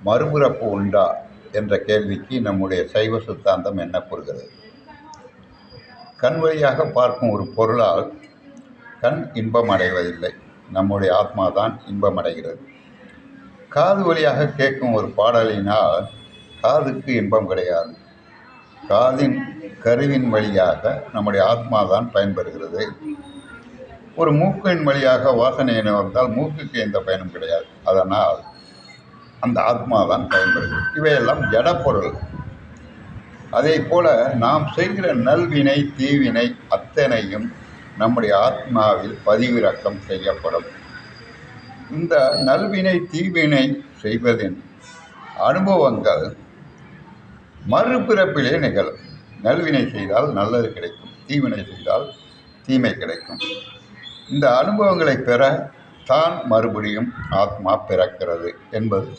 மறுபிறப்பு உண்டா என்ற கேள்விக்கு நம்முடைய சைவ சித்தாந்தம் என்ன கூறுகிறது? கண் வழியாக பார்க்கும் ஒரு பொருளால் கண் இன்பம் அடைவதில்லை, நம்முடைய ஆத்மா தான் இன்பம் அடைகிறது. காது வழியாக கேட்கும் ஒரு பாடலினால் காதுக்கு இன்பம் கிடையாது, காதின் கருவின் வழியாக நம்முடைய ஆத்மா தான் பயன்பெறுகிறது. ஒரு மூக்கின் வழியாக வாசனை வந்தால் மூக்குக்கு எந்த பயனும் கிடையாது, அதனால் அந்த ஆத்மா தான் பயன்படுகிறது. இவையெல்லாம் ஜடப்பொருள். அதே போல நாம் செய்கிற நல்வினை தீவினை அத்தனையும் நம்முடைய ஆத்மாவில் பதிவிறக்கம் செய்யப்படும். இந்த நல்வினை தீவினை செய்வதின் அனுபவங்கள் மறுபிறப்பிலே நிகழும். நல்வினை செய்தால் நல்லது கிடைக்கும், தீவினை செய்தால் தீமை கிடைக்கும். இந்த அனுபவங்களை பெற தான் மறுபடியும் ஆத்மா பிறக்கிறது என்பது